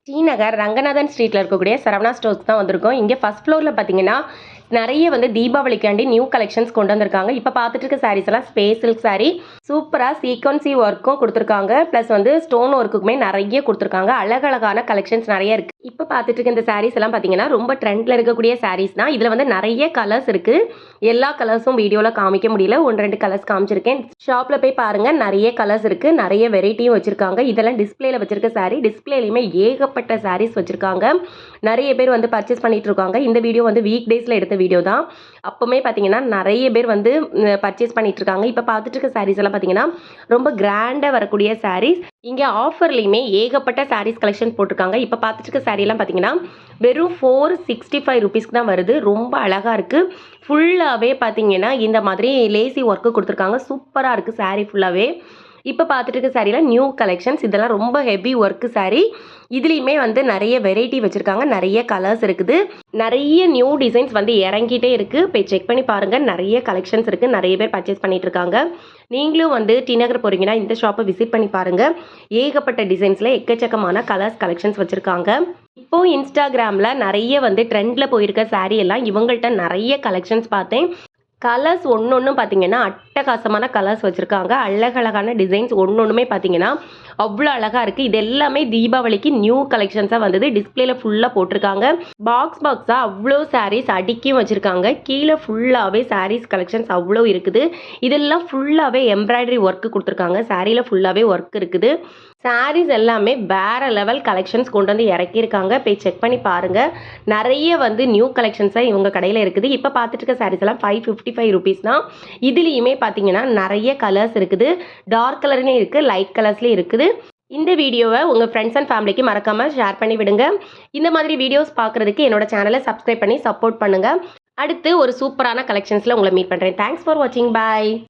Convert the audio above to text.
ஸ்ரீநகர் ரங்கநாதன் ஸ்ட்ரீட்டில் இருக்கக்கூடிய சரவணா ஸ்டோர்ஸ் தான் வந்திருக்கோம். இங்கே ஃபர்ஸ்ட் ஃப்ளோரில் பார்த்தீங்கன்னா நிறைய தீபாவளிக்காண்டி நியூ கலெக்ஷன்ஸ் கொண்டு வந்திருக்காங்க. இப்போ பார்த்துட்டு இருக்க சாரீஸ் எல்லாம் ஸ்பேஸ் சில்க் சாரீ சூப்பராக சீக்வன்சி ஒர்க்கும் கொடுத்துருக்காங்க. ப்ளஸ் ஸ்டோன் ஒர்க்குமே நிறைய கொடுத்துருக்காங்க. அழகழகான கலெக்ஷன்ஸ் நிறைய இருக்குது. இப்போ பார்த்துட்டு இருக்க இந்த சாரீஸ் எல்லாம் பார்த்தீங்கன்னா ரொம்ப ட்ரெண்டில் இருக்கக்கூடிய சாரீஸ் தான். இதில் நிறைய கலர்ஸ் இருக்குது. எல்லா கலர்ஸும் வீடியோவில் காமிக்க முடியல, 1-2 கலர்ஸ் காமிச்சிருக்கேன். ஷாப்பில் போய் பாருங்கள், நிறைய கலர்ஸ் இருக்குது, நிறைய வெரைட்டியும் வச்சுருக்காங்க. இதெல்லாம் டிஸ்பிளேல வச்சிருக்க சாரீ. டிஸ்பிளேலையுமே ஏகப்பட்ட சாரீஸ் வச்சுருக்காங்க. நிறைய பேர் பர்ச்சேஸ் பண்ணிட்டு இருக்காங்க. இந்த வீடியோ வீக் டேஸில் எடுத்த வீடியோ தான். அப்போவுமே பார்த்தீங்கன்னா நிறைய பேர் பர்ச்சேஸ் பண்ணிட்டு இருக்காங்க. இப்போ பார்த்துட்டு இருக்க சாரீஸ் எல்லாம் பார்த்தீங்கன்னா ரொம்ப கிராண்டாக வரக்கூடிய சாரீஸ். இங்கே ஆஃபர்லையுமே ஏகப்பட்ட சாரீஸ் கலெக்ஷன் போட்டிருக்காங்க. இப்போ பார்த்துட்டு இருக்க சாரீலாம் பார்த்தீங்கன்னா வெறும் 465 ருபீஸ்க்கு தான் வருது. ரொம்ப அழகாக இருக்குது. ஃபுல்லாகவே பார்த்தீங்கன்னா இந்த மாதிரி லேசி ஒர்க்கு கொடுத்துருக்காங்க. சூப்பராக இருக்குது சாரீ ஃபுல்லாகவே. இப்போ பார்த்துட்டு இருக்க சாரீலாம் நியூ கலெக்ஷன்ஸ். இதெல்லாம் ரொம்ப ஹெவி ஒர்க்கு சாரீ. இதுலேயுமே நிறைய வெரைட்டி வச்சுருக்காங்க. நிறைய கலர்ஸ் இருக்குது. நிறைய நியூ டிசைன்ஸ் இறங்கிட்டே இருக்குது. போய் செக் பண்ணி பாருங்கள். நிறைய கலெக்ஷன்ஸ் இருக்குது. நிறைய பேர் பர்ச்சேஸ் பண்ணிட்டு இருக்காங்க. நீங்களும் டி நகர் போகிறீங்கன்னா இந்த ஷாப்பை விசிட் பண்ணி பாருங்கள். ஏகப்பட்ட டிசைன்ஸில் எக்கச்சக்கமான கலர்ஸ் கலெக்ஷன்ஸ் வச்சுருக்காங்க. இப்போது இன்ஸ்டாகிராமில் நிறைய ட்ரெண்டில் போயிருக்க சாரீ எல்லாம் இவங்கள்ட்ட நிறைய கலெக்ஷன்ஸ் பார்த்தேன். கலர்ஸ் ஒன்றொன்றும் பார்த்தீங்கன்னா அட்டகாசமான கலர்ஸ் வச்சுருக்காங்க. அழகழகான டிசைன்ஸ் ஒன்றொன்றுமே பார்த்தீங்கன்னா அவ்வளோ அழகாக இருக்குது. இது எல்லாமே தீபாவளிக்கு நியூ கலெக்ஷன்ஸாக டிஸ்பிளேல ஃபுல்லாக போட்டிருக்காங்க. பாக்ஸாக அவ்வளோ சாரீஸ் அடுக்கியும் வச்சுருக்காங்க. கீழே ஃபுல்லாகவே சாரீஸ் கலெக்ஷன்ஸ் அவ்வளோ இருக்குது. இதெல்லாம் ஃபுல்லாகவே எம்ப்ராய்டரி ஒர்க்கு கொடுத்துருக்காங்க. சாரியில் ஃபுல்லாகவே ஒர்க் இருக்குது. சாரீஸ் எல்லாமே வேறு லெவல் கலெக்ஷன்ஸ் கொண்டு இறக்கியிருக்காங்க. போய் செக் பண்ணி பாருங்கள். நிறைய நியூ கலெக்ஷன்ஸாக இவங்க கடையில் இருக்குது. இப்போ பார்த்துட்டு இருக்க சாரீஸ் எல்லாம் 555 ருபீஸ் தான். இதுலேயுமே பார்த்தீங்கன்னா நிறைய கலர்ஸ் இருக்குது. டார்க் கலர்லேயும் இருக்குது, லைட் கலர்ஸ்லேயும் இருக்குது. இந்த வீடியோவை உங்கள் ஃப்ரெண்ட்ஸ் அண்ட் ஃபேமிலிக்கு மறக்காமல் ஷேர் பண்ணி விடுங்க. இந்த மாதிரி வீடியோஸ் பார்க்குறதுக்கு என்னோட சேனலை சப்ஸ்கிரைப் பண்ணி சப்போர்ட் பண்ணுங்கள். அடுத்து ஒரு சூப்பரான கலெக்ஷன்ஸில் உங்களை மீட் பண்ணுறேன். தேங்க்ஸ் ஃபார் வாட்சிங். பாய்.